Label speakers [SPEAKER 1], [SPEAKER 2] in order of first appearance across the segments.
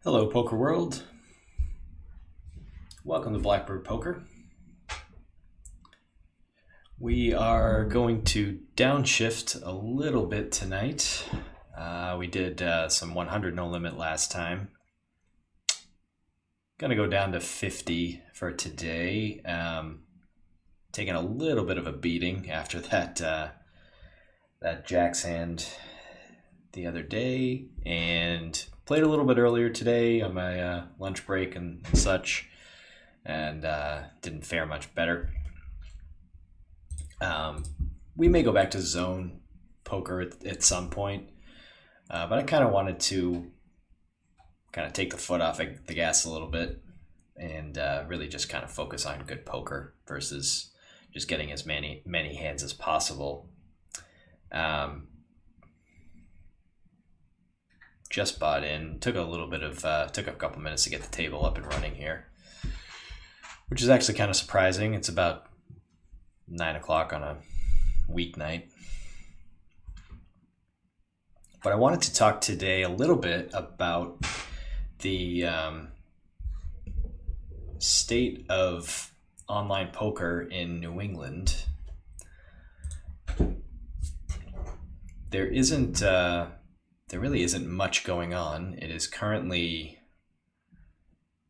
[SPEAKER 1] Hello, Poker World. Welcome to Blackbird Poker. We are going to downshift a little bit tonight. We did some 100 no limit last time. Gonna go down to 50 for today. Taking a little bit of a beating after that Jack's hand the other day, and played a little bit earlier today on my lunch break and such, and didn't fare much better. We may go back to zone poker at some point, but I kind of wanted to kind of take the foot off the gas a little bit and really just kind of focus on good poker versus just getting as many hands as possible. Just bought in. Took a couple minutes to get the table up and running here, which is actually kind of surprising. It's about 9 o'clock on a weeknight. But I wanted to talk today a little bit about the state of online poker in New England. There really isn't much going on. It is currently,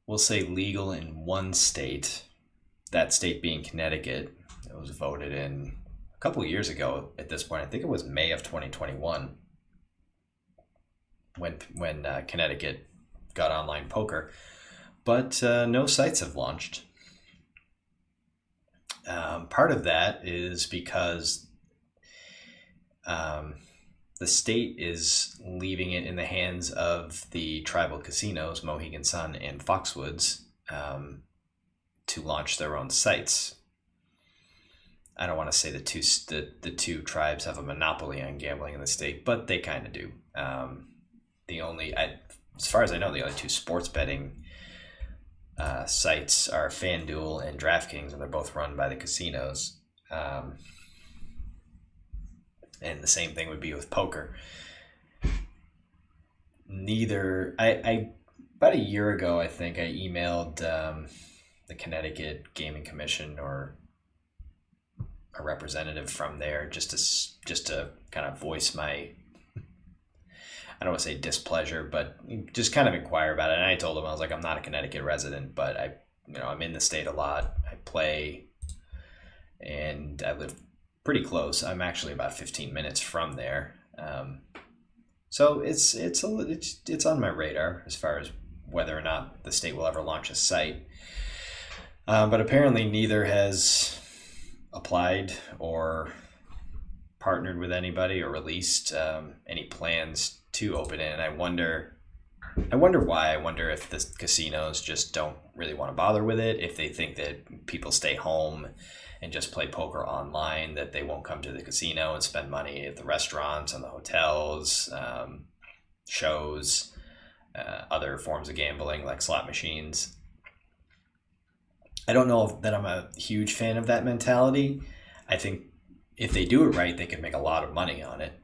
[SPEAKER 1] we'll say, legal in one state, that state being Connecticut. It was voted in a couple of years ago at this point. I think it was May of 2021 when Connecticut got online poker. But no sites have launched. Part of that is because the state is leaving it in the hands of the tribal casinos, Mohegan Sun and Foxwoods, to launch their own sites. I don't want to say the two tribes have a monopoly on gambling in the state, but they kind of do. As far as I know, the only two sports betting sites are FanDuel and DraftKings, and they're both run by the casinos. And the same thing would be with poker. About a year ago, I think I emailed the Connecticut Gaming Commission or a representative from there just to kind of voice my, I don't want to say displeasure, but just kind of inquire about it. And I told him, I was like, I'm not a Connecticut resident, but I'm in the state a lot. I play, and I live pretty close. I'm actually about 15 minutes from there. So it's on my radar as far as whether or not the state will ever launch a site. But apparently neither has applied or partnered with anybody or released any plans to open it. And I wonder why. I wonder if the casinos just don't really want to bother with it, if they think that people stay home and just play poker online, that they won't come to the casino and spend money at the restaurants and the hotels, shows, other forms of gambling like slot machines. I don't know that I'm a huge fan of that mentality. I think if they do it right, they could make a lot of money on it,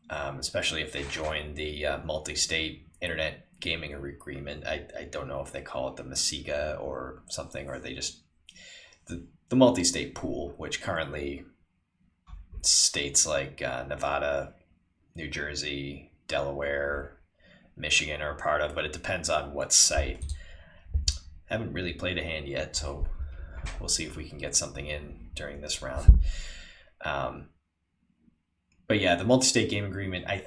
[SPEAKER 1] especially if they join the multi-state internet gaming agreement. I don't know if they call it the MASIGA or something, or they just... The multi-state pool, which currently states like Nevada, New Jersey, Delaware, Michigan are a part of, but it depends on what site. Haven't really played a hand yet, so we'll see if we can get something in during this round. But yeah, the multi-state game agreement, I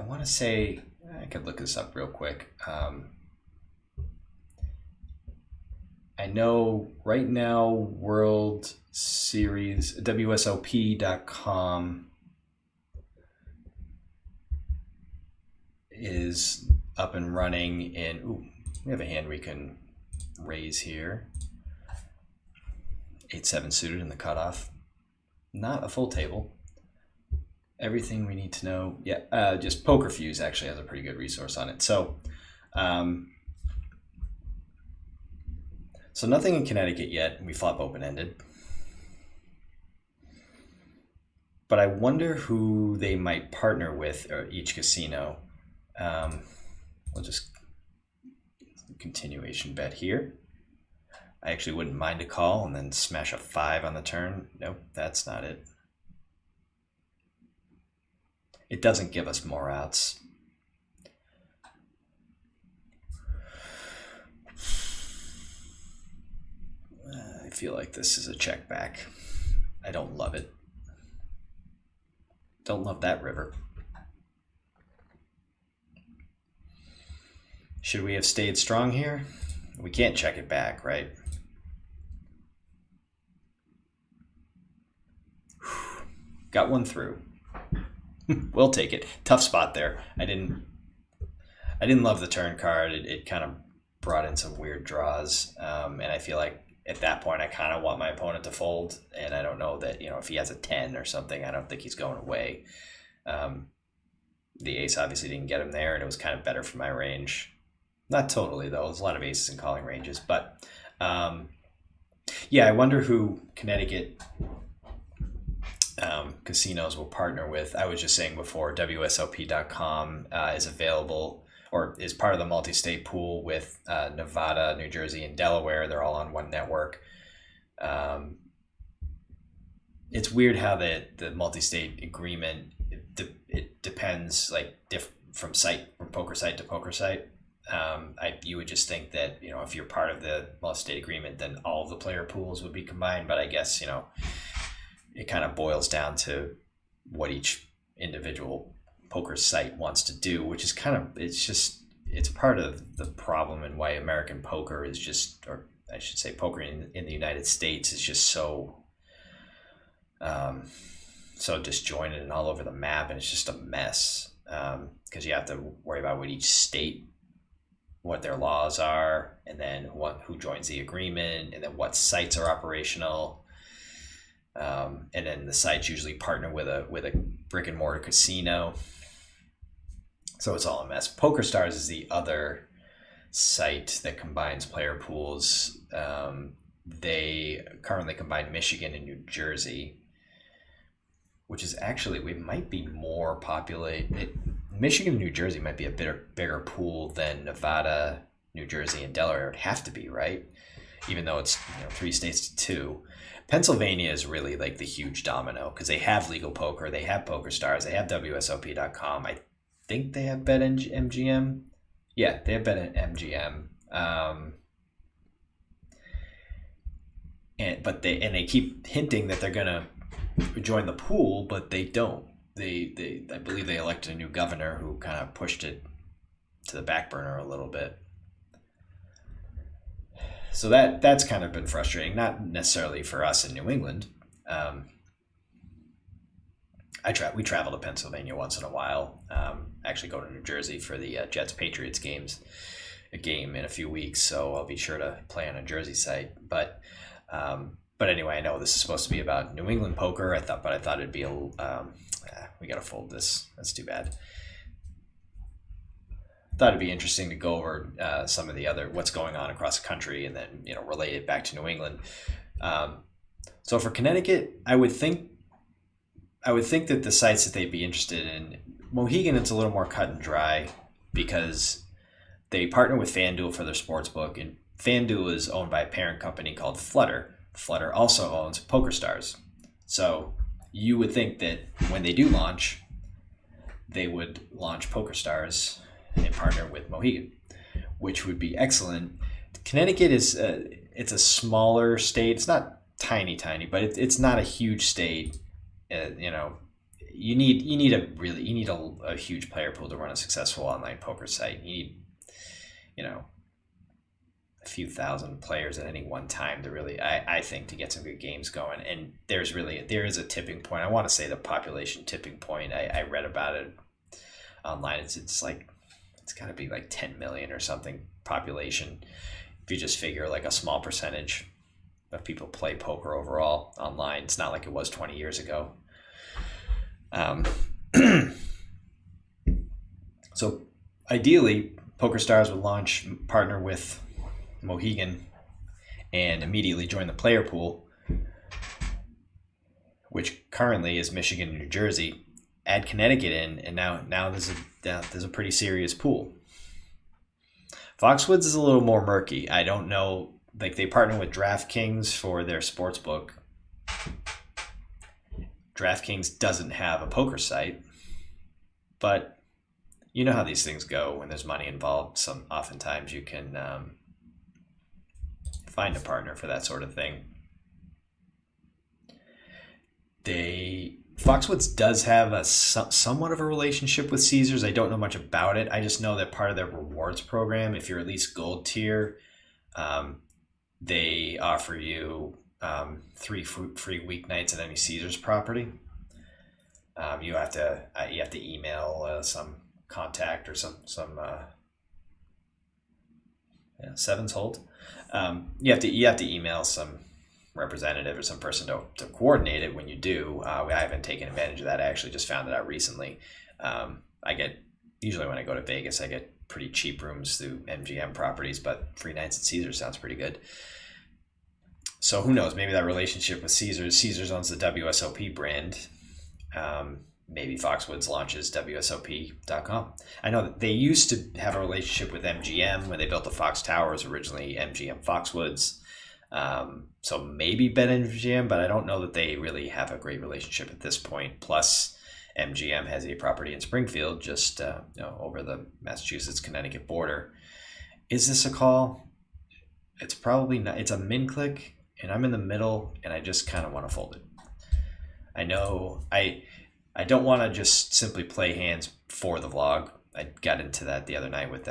[SPEAKER 1] want to say, I could look this up real quick. I know right now World Series, WSOP.com is up and running in, we have a hand we can raise here. 8-7 suited in the cutoff. Not a full table. Everything we need to know. Yeah, just Poker Fuse actually has a pretty good resource on it. So nothing in Connecticut yet. We flop open-ended. But I wonder who they might partner with, or each casino. We'll just continuation bet here. I actually wouldn't mind a call and then smash a 5 on the turn. Nope, that's not it. It doesn't give us more outs. I feel like this is a check back. I don't love it. Don't love that river. Should we have stayed strong here? We can't check it back, right? Got one through. We'll take it. Tough spot there. I didn't love the turn card. It kind of brought in some weird draws, and I feel like at that point I kind of want my opponent to fold, and I don't know that, if he has a 10 or something, I don't think he's going away. The ace obviously didn't get him there, and it was kind of better for my range. Not totally, though. There's a lot of aces in calling ranges, but yeah, I wonder who Connecticut casinos will partner with. I was just saying before, WSOP.com is available or is part of the multi-state pool with Nevada, New Jersey, and Delaware. They're all on one network. It's weird how the multi-state agreement, it depends from poker site to poker site. You would just think that, if you're part of the multi-state agreement, then all of the player pools would be combined. But I guess, it kind of boils down to what each individual poker site wants to do, which is it's part of the problem and why American poker is just, or I should say poker in the United States is just so disjointed and all over the map, and it's just a mess, because you have to worry about what each state, what their laws are, and then who joins the agreement, and then what sites are operational. And then the sites usually partner with a brick and mortar casino. So it's all a mess. PokerStars is the other site that combines player pools. They currently combine Michigan and New Jersey, which is actually, we might be more populated. Michigan and New Jersey might be a bigger pool than Nevada, New Jersey, and Delaware. It would have to be, right? Even though it's 3 states to 2. Pennsylvania is really like the huge domino because they have Legal Poker, they have PokerStars, they have WSOP.com. I think they have BetMGM. Yeah, they have BetMGM. And they keep hinting that they're gonna join the pool, but they don't. They I believe they elected a new governor who kind of pushed it to the back burner a little bit. So that's kind of been frustrating, not necessarily for us in New England. We travel to Pennsylvania once in a while. Actually go to New Jersey for the Jets-Patriots a game in a few weeks, so I'll be sure to play on a Jersey site. But anyway, I know this is supposed to be about New England poker. I thought it'd be we got to fold this. That's too bad. Thought it'd be interesting to go over some of the other what's going on across the country, and then relate it back to New England. So for Connecticut, I would think that the sites that they'd be interested in, Mohegan, it's a little more cut and dry because they partner with FanDuel for their sportsbook, and FanDuel is owned by a parent company called Flutter. Flutter also owns PokerStars, so you would think that when they do launch, they would launch PokerStars and partner with Mohegan, which would be excellent. Connecticut is it's a smaller state. It's not tiny, but it's not a huge state. You need a huge player pool to run a successful online poker site. You need a few thousand players at any one time to really, I think, to get some good games going. And there is a tipping point. I want to say the population tipping point. I read about it online. It's like, it's got to be like 10 million or something population. If you just figure like a small percentage of people play poker overall online, it's not like it was 20 years ago. So ideally, PokerStars would partner with Mohegan and immediately join the player pool, which currently is Michigan and New Jersey. add Connecticut in, and now there's a pretty serious pool. Foxwoods is a little more murky. I don't know. Like, they partner with DraftKings for their sports book. DraftKings doesn't have a poker site, but you know how these things go when there's money involved. Oftentimes you can find a partner for that sort of thing. Foxwoods does have somewhat of a relationship with Caesars. I don't know much about it. I just know that part of their rewards program, if you're at least gold tier, they offer you 3 free weeknights at any Caesars property. You have to email some contact or some sevens hold. You have to email some representative or some person to coordinate it when you do. I haven't taken advantage of that. I actually just found it out recently. Usually when I go to Vegas, I get pretty cheap rooms through MGM properties, but free nights at Caesars sounds pretty good. So who knows? Maybe that relationship with Caesars owns the WSOP brand. Maybe Foxwoods launches WSOP.com. I know that they used to have a relationship with MGM when they built the Fox Towers, originally MGM Foxwoods. So maybe BetMGM, but I don't know that they really have a great relationship at this point. Plus, MGM has a property in Springfield, just over the Massachusetts-Connecticut border. Is this a call? It's probably not. It's a min click, and I'm in the middle, and I just kind of want to fold it. I know I don't want to just simply play hands for the vlog. I got into that the other night with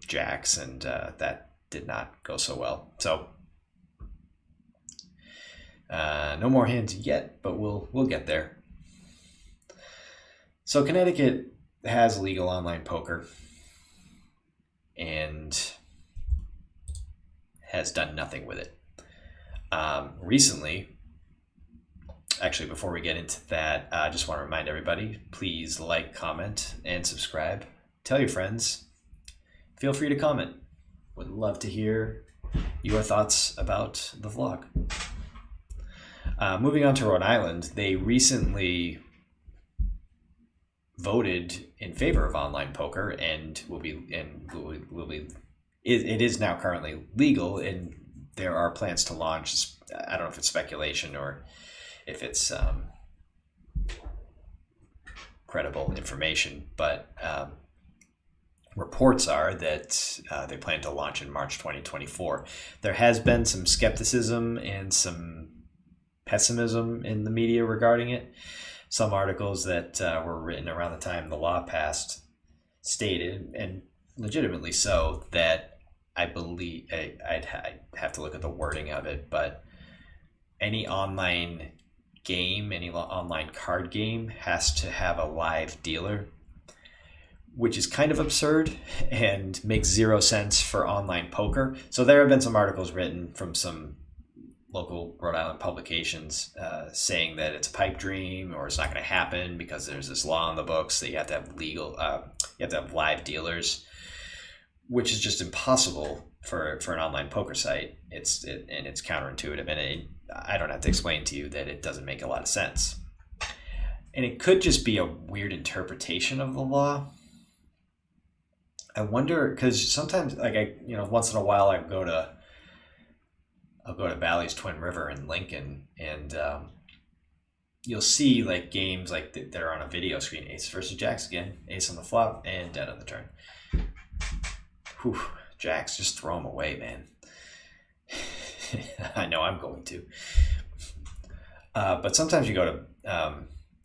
[SPEAKER 1] Jax, and that did not go so well. So no more hands yet, but we'll get there. So Connecticut has legal online poker and has done nothing with it. Recently, actually, before we get into that, I just want to remind everybody, please like, comment, and subscribe. Tell your friends. Feel free to comment. Would love to hear your thoughts about the vlog. Moving on to Rhode Island, they recently voted in favor of online poker and it is now currently legal, and there are plans to launch. I don't know if it's speculation or if it's credible information, but reports are that they plan to launch in March 2024. There has been some skepticism and some pessimism in the media regarding it. Some articles that were written around the time the law passed stated, and legitimately so, that I believe I'd have to look at the wording of it, but any online game, any online card game has to have a live dealer, which is kind of absurd and makes zero sense for online poker. So there have been some articles written from some local Rhode Island publications saying that it's a pipe dream or it's not going to happen because there's this law in the books that you have to have you have to have live dealers, which is just impossible for an online poker site. It's counterintuitive, and I don't have to explain to you that it doesn't make a lot of sense. And it could just be a weird interpretation of the law. I wonder, because sometimes, once in a while, I'll go to Bally's Twin River in Lincoln, and you'll see like games like that are on a video screen. Ace versus Jacks again, ace on the flop, and dead on the turn. Whew, Jacks, just throw them away, man. I know I'm going to. But sometimes you go to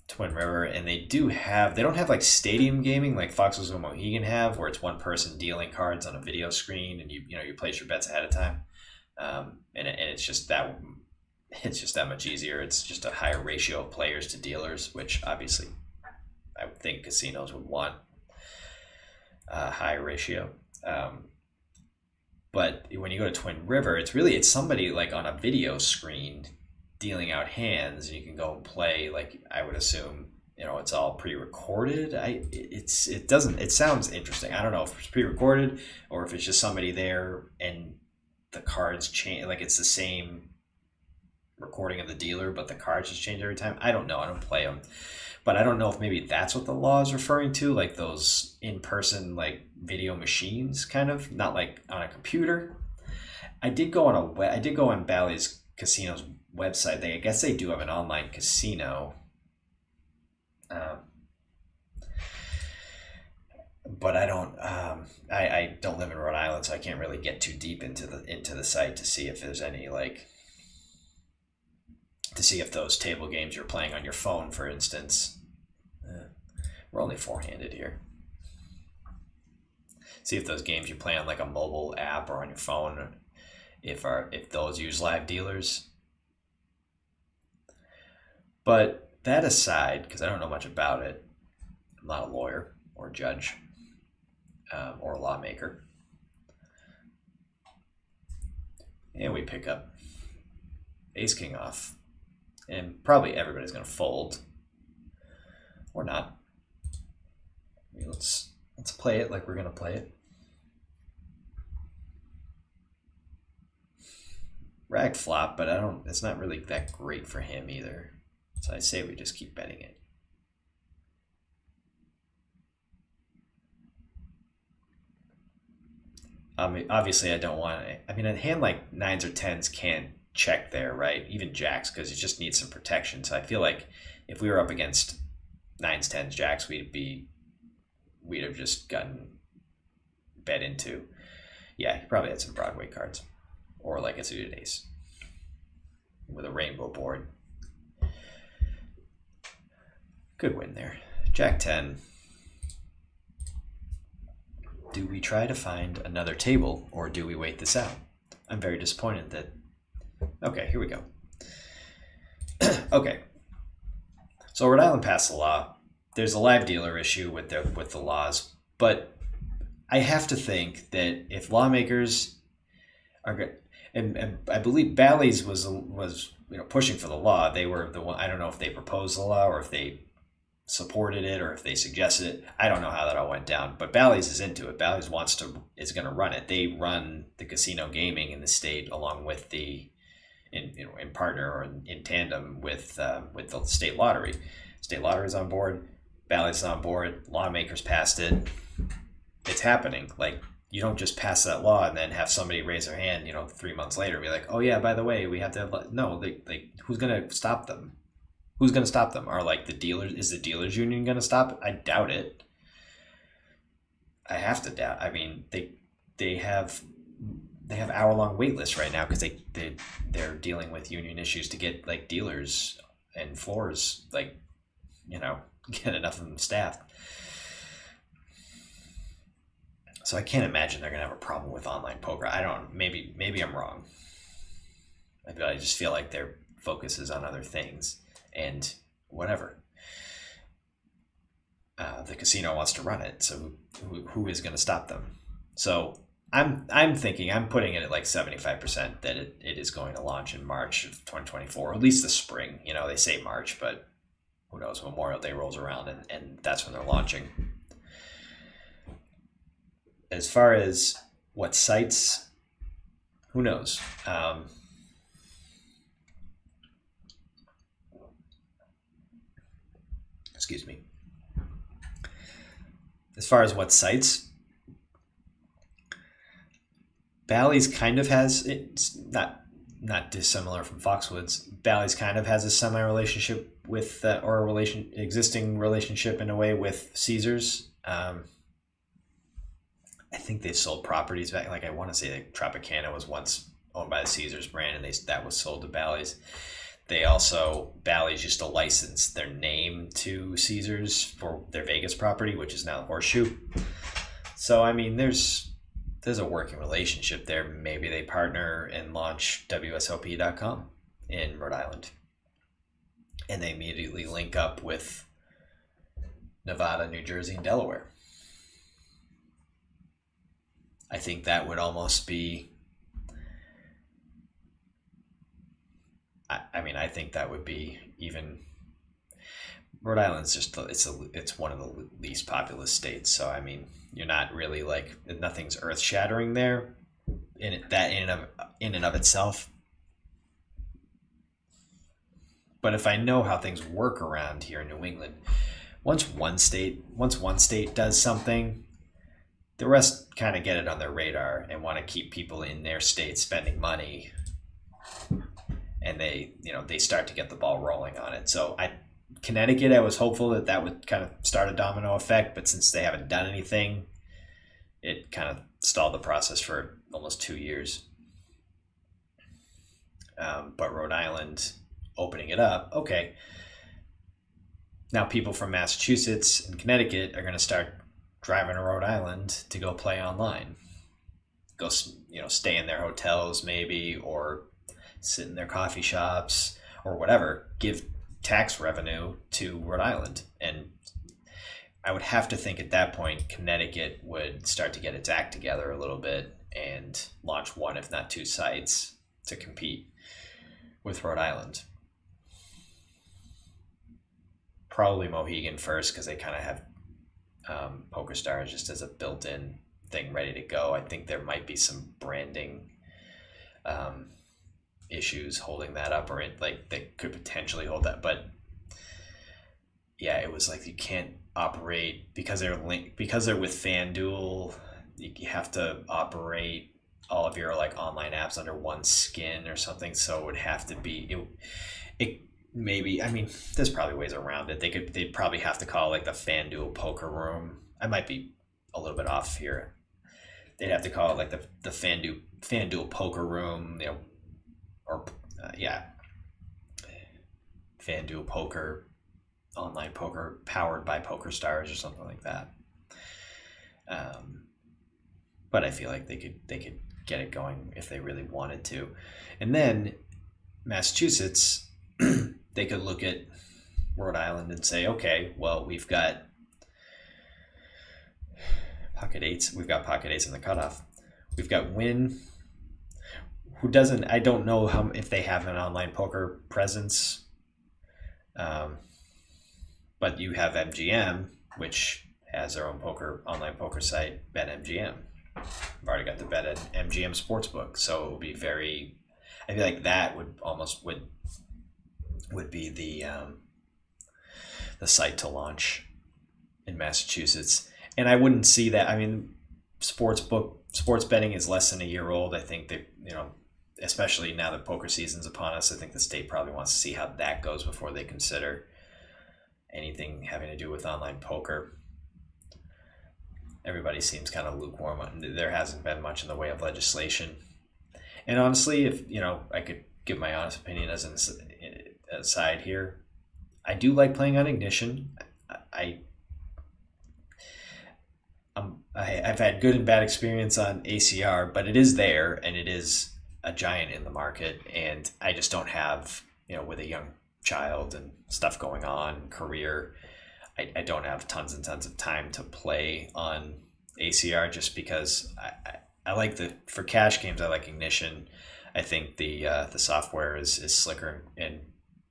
[SPEAKER 1] Twin River, and they don't have like stadium gaming like Foxwoods and Mohegan have, where it's one person dealing cards on a video screen, and you place your bets ahead of time. And it's just that much easier. It's just a higher ratio of players to dealers, which obviously I would think casinos would want a high ratio. But when you go to Twin River, it's somebody like on a video screen dealing out hands, and you can go and play. Like, I would assume, it's all pre-recorded. It sounds interesting. I don't know if it's pre-recorded or if it's just somebody there and the cards change, like it's the same recording of the dealer, but the cards just change every time. I don't know. I don't play them. but I don't know if maybe that's what the law is referring to, like those in-person like video machines, kind of, not like on a computer. I did go on Bally's Casino's website. I guess they do have an online casino, um, but I don't. I don't live in Rhode Island, so I can't really get too deep into the site to see if there's any like to see if those table games you're playing on your phone, for instance. Uh, we're only four-handed here. See if those games you play on like a mobile app or on your phone, if those use live dealers. But that aside, because I don't know much about it, I'm not a lawyer or a judge, or a lawmaker. And we pick up ace king off, and probably everybody's going to fold or not. I mean, let's play it like we're going to play it. Rag flop, but it's not really that great for him either. So I say we just keep betting it. Obviously, I don't want it. I mean, a hand like nines or tens can't check there, right? Even jacks, because it just needs some protection. So I feel like if we were up against nines, tens, jacks, we'd have just gotten bet into. Yeah, he probably had some Broadway cards, or like a suited ace with a rainbow board. Good win there. Jack 10. Do we try to find another table, or do we wait this out? I'm very disappointed that... Okay, here we go. Okay. So Rhode Island passed the law. There's a live dealer issue with the laws, but I have to think that if lawmakers are good, and I believe Bally's was pushing for the law. They were the one. I don't know if they proposed the law or if they supported it or if they suggested it. I don't know how that all went down, but Bally's is into it. Bally's is going to run it. They run the casino gaming in the state along with in partner or in tandem with the state lottery. State lottery's on board. Bally's is on board. Lawmakers passed it. It's happening. Like, you don't just pass that law and then have somebody raise their hand, 3 months later and be like, oh yeah, by the way, we have to no, who's going to stop them? Who's going to stop them? Are like the dealers? Is the dealers union going to stop it? I doubt it. I have to doubt. I mean, they have hour-long wait lists right now because they're dealing with union issues to get like dealers and floors, like, get enough of them staffed. So I can't imagine they're going to have a problem with online poker. I don't. Maybe I'm wrong. I just feel like their focus is on other things. And whatever, the casino wants to run it, so who is going to stop them? So I'm thinking, I'm putting it at like 75% that it is going to launch in March of 2024, at least the spring. They say March, but who knows? Memorial Day rolls around and that's when they're launching. As far as what sites, who knows? Excuse me. As far as what sites, Bally's kind of has, it's not dissimilar from Foxwoods. Bally's kind of has a semi relationship with or a existing relationship in a way with Caesars. I think they've sold properties back. Like, I want to say that Tropicana was once owned by the Caesars brand, and that was sold to Bally's. Bally's used to license their name to Caesars for their Vegas property, which is now the Horseshoe. So, I mean, there's a working relationship there. Maybe they partner and launch WSOP.com in Rhode Island. And they immediately link up with Nevada, New Jersey, and Delaware. I think that would almost be... I think that would be even... Rhode Island's just, it's one of the least populous states. So, I mean, you're not really like, nothing's earth shattering there in and of itself. But if I know how things work around here in New England, once one state does something, the rest kind of get it on their radar and want to keep people in their state spending money, and they start to get the ball rolling on it. So Connecticut, I was hopeful that would kind of start a domino effect, but since they haven't done anything, it kind of stalled the process for almost 2 years. But Rhode Island opening it up, okay. Now people from Massachusetts and Connecticut are going to start driving to Rhode Island to go play online. Go, stay in their hotels maybe, or sit in their coffee shops or whatever. Give tax revenue to Rhode Island. And I would have to think at that point Connecticut would start to get its act together a little bit and launch one, if not two sites to compete with Rhode Island. Probably Mohegan first, because they kind of have PokerStars just as a built-in thing ready to go. I think there might be some branding issues holding that up, or they could potentially hold that. But yeah, it was like you can't operate because they're with FanDuel. You have to operate all of your online apps under one skin or something. So it would have to be it. Maybe, I mean, there's probably ways around it. They'd probably have to call the FanDuel Poker Room. I might be a little bit off here. They'd have to call it the FanDuel Poker Room, FanDuel Poker, online poker powered by PokerStars or something like that. But I feel like they could get it going if they really wanted to. And then Massachusetts, they could look at Rhode Island and say, okay, well, we've got pocket eights. We've got pocket eights in the cutoff. We've got Wynn, who doesn't, I don't know if they have an online poker presence. But you have MGM, which has their own online poker site, BetMGM. I've already got the BetMGM Sportsbook. So it would be I feel like that would be the site to launch in Massachusetts. And I wouldn't see that. I mean, sports betting is less than a year old. I think that, especially now that poker season's upon us, I think the state probably wants to see how that goes before they consider anything having to do with online poker. Everybody seems kind of lukewarm. There hasn't been much in the way of legislation. And honestly, if I could give my honest opinion as an aside here, I do like playing on Ignition. I've had good and bad experience on ACR, but it is there and it is a giant in the market, and I just don't have, with a young child and stuff going on, career, I don't have tons and tons of time to play on ACR, just because I like for cash games, I like Ignition. I think the software is slicker and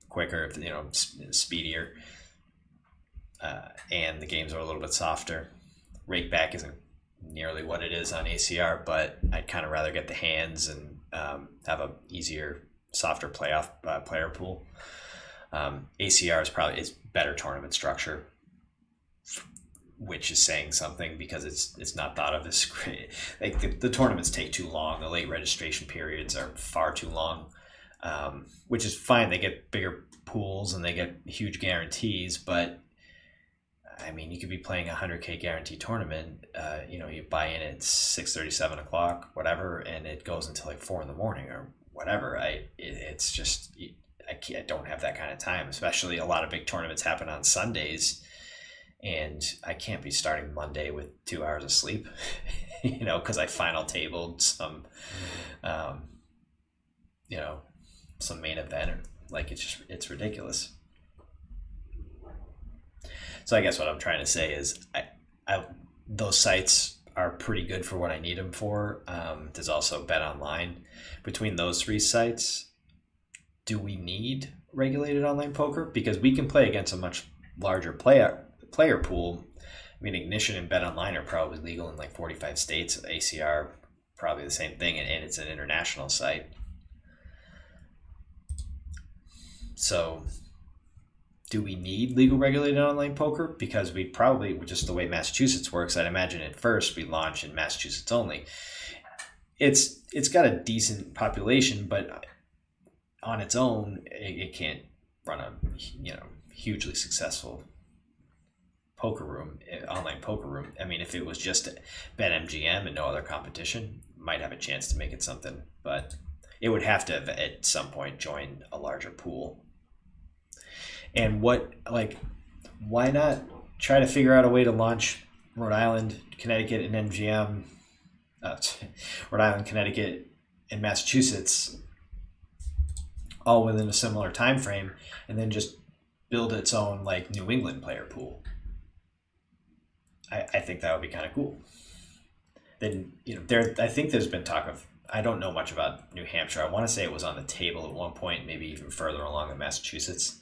[SPEAKER 1] quicker, speedier, and the games are a little bit softer. Rakeback isn't nearly what it is on ACR, but I'd kind of rather get the hands and have a easier, softer player pool. ACR is better tournament structure, which is saying something because it's not thought of as great. The tournaments take too long. The late registration periods are far too long, which is fine. They get bigger pools and they get huge guarantees, but I mean, you could be playing a 100K guarantee tournament. You buy in at 6:30, 7 o'clock, whatever, and it goes until 4 a.m. or whatever. It's just I don't have that kind of time. Especially a lot of big tournaments happen on Sundays, and I can't be starting Monday with 2 hours of sleep, because I final tabled some, some main event. It's ridiculous. So I guess what I'm trying to say is those sites are pretty good for what I need them for. There's also BetOnline. Between those three sites, do we need regulated online poker? Because we can play against a much larger player pool. I mean, Ignition and BetOnline are probably legal in 45 states. ACR, probably the same thing, and it's an international site. So do we need legal regulated online poker? Because we probably, just the way Massachusetts works, I'd imagine at first we launch in Massachusetts only. It's got a decent population, but on its own, it can't run a hugely successful poker room, online poker room. I mean, if it was just BetMGM and no other competition, might have a chance to make it something, but it would have to have at some point join a larger pool. And why not try to figure out a way to launch Rhode Island, Connecticut, and MGM, Rhode Island, Connecticut, and Massachusetts all within a similar time frame, and then just build its own like New England player pool. I think that would be kind of cool. Then I think there's been talk of, I don't know much about New Hampshire. I want to say it was on the table at one point, maybe even further along than Massachusetts,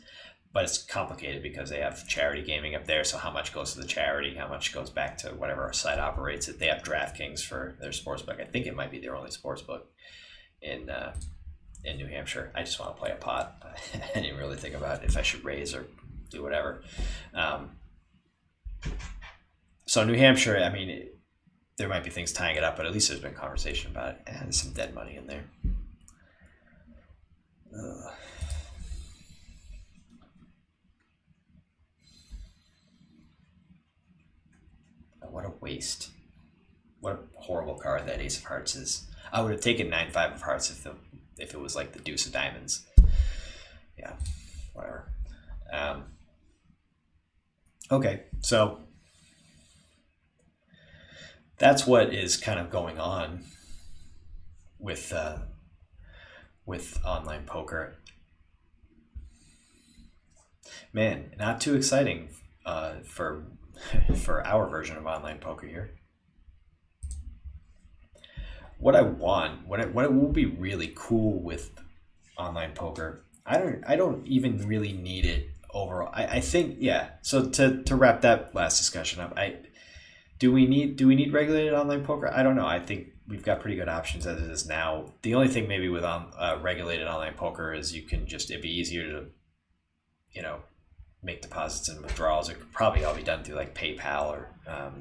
[SPEAKER 1] but it's complicated because they have charity gaming up there. So how much goes to the charity? How much goes back to whatever site operates it? They have DraftKings for their sportsbook. I think it might be their only sportsbook in New Hampshire. I just want to play a pot. I didn't really think about if I should raise or do whatever. So New Hampshire, I mean, there might be things tying it up, but at least there's been conversation about it. And there's some dead money in there. What a waste. What a horrible card that Ace of Hearts is. I would have taken 9-5 of Hearts if it was like the Deuce of Diamonds. Yeah, whatever. Okay, so that's what is kind of going on with online poker. Man, not too exciting for our version of online poker here. What I want, what it will be really cool with online poker, I don't even really need it overall. I think, yeah. So to wrap that last discussion up, do we need regulated online poker? I don't know. I think we've got pretty good options as it is now. The only thing maybe with regulated online poker is it'd be easier to, make deposits and withdrawals. It could probably all be done through like PayPal or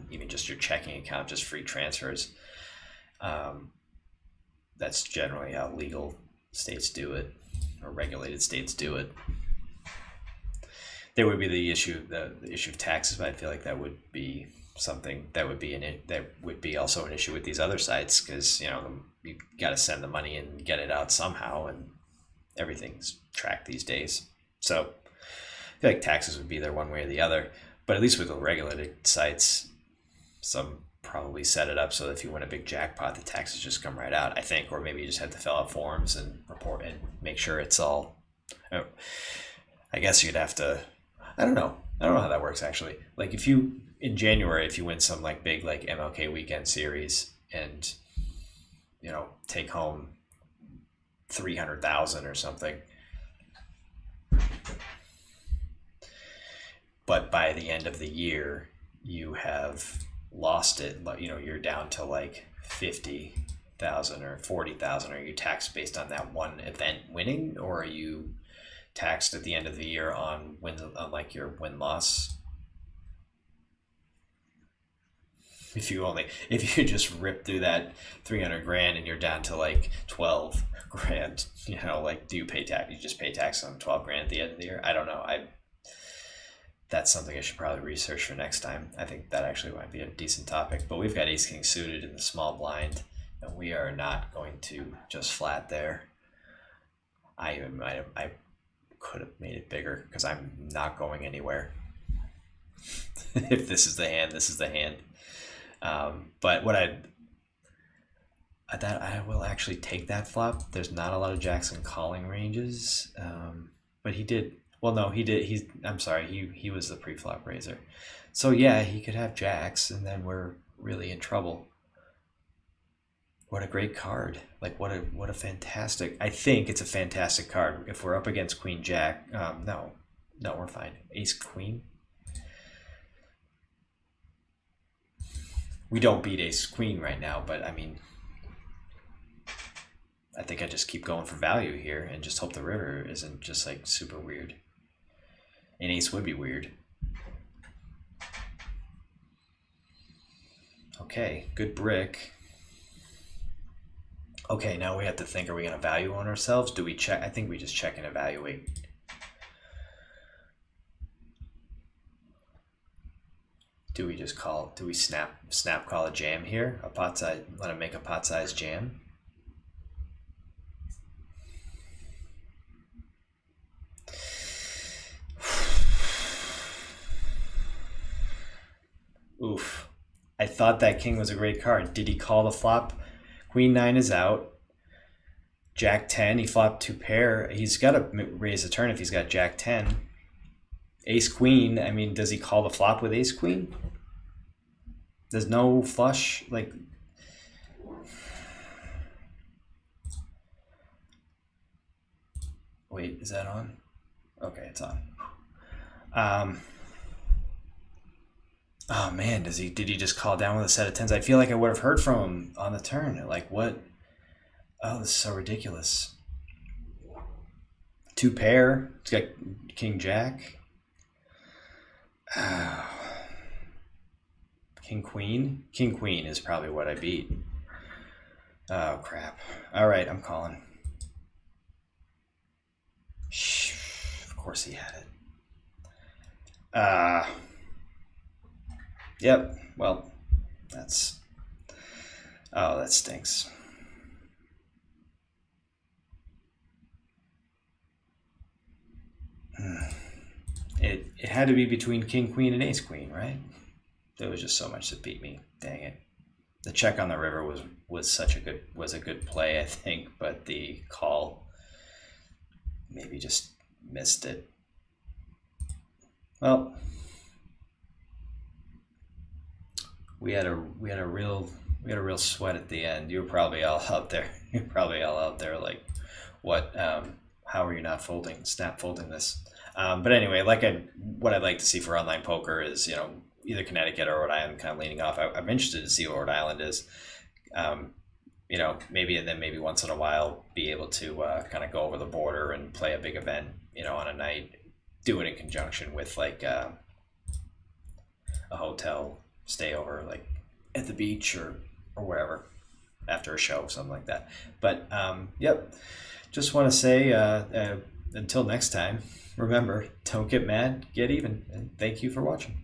[SPEAKER 1] even just your checking account, just free transfers. That's generally how legal states do it, or regulated states do it. There would be the issue of taxes, but I feel like that would be something that would be also an issue with these other sites, because you got to send the money and get it out somehow, and everything's tracked these days. So I feel like taxes would be there one way or the other, but at least with the regulated sites, some probably set it up so that if you win a big jackpot, the taxes just come right out, I think, or maybe you just have to fill out forms and report and make sure it's all. I guess you'd have to. I don't know how that works actually. Like if you in January, if you win some like big like MLK weekend series and take home 300,000 or something, but by the end of the year you have lost it, you're down to like 50,000 or 40,000. Are you taxed based on that one event winning, or are you taxed at the end of the year on like your win-loss? If you just rip through that 300 grand and you're down to like 12 grand, like do you pay tax? You just pay tax on 12 grand at the end of the year? I don't know. That's something I should probably research for next time. I think that actually might be a decent topic. But we've got Ace King suited in the small blind, and we are not going to just flat there. I could have made it bigger because I'm not going anywhere. If this is the hand, this is the hand. But what I will actually take that flop. There's not a lot of Jackson calling ranges, but he did. Well, no, he did. I'm sorry. He was the pre-flop raiser. So yeah, he could have jacks, and then we're really in trouble. What a great card! Like what a fantastic. I think it's a fantastic card. If we're up against Queen Jack, no, we're fine. Ace Queen. We don't beat Ace Queen right now, but I mean, I think I just keep going for value here and just hope the river isn't just like super weird. An ace would be weird. Okay, good brick. Okay, now we have to think, are we going to value on ourselves? Do we check? I think we just check and evaluate. Do we just call, do we snap call a jam here? A pot size, let him make a pot size jam? Oof. I thought that king was a great card. Did he call the flop? Queen 9 is out. Jack 10, he flopped 2 pair. He's got to raise a turn if he's got Jack 10. Ace Queen, I mean, does he call the flop with Ace Queen? There's no flush, like... Wait, is that on? Okay, it's on. Oh man, did he just call down with a set of tens? I feel like I would have heard from him on the turn. Like what? Oh, this is so ridiculous. 2 pair. It's got King Jack. King Queen. King Queen is probably what I beat. Oh crap. All right, I'm calling. Shh, of course he had it. Yep. Well, that's... Oh, that stinks. It had to be between King Queen and Ace Queen, right? There was just so much that beat me. Dang it. The check on the river was a good play, I think, but the call maybe just missed it. Well, we had a real sweat at the end. You were probably all out there. Like, what? How are you not snap folding this? But anyway, what I'd like to see for online poker is, either Connecticut or Rhode Island, kind of leaning off. I'm interested to see what Rhode Island is. Maybe once in a while be able to kind of go over the border and play a big event, on a night, do it in conjunction with like a hotel stay over, like at the beach or wherever after a show, something like that. But yep, just want to say until next time, remember, don't get mad, get even, and thank you for watching.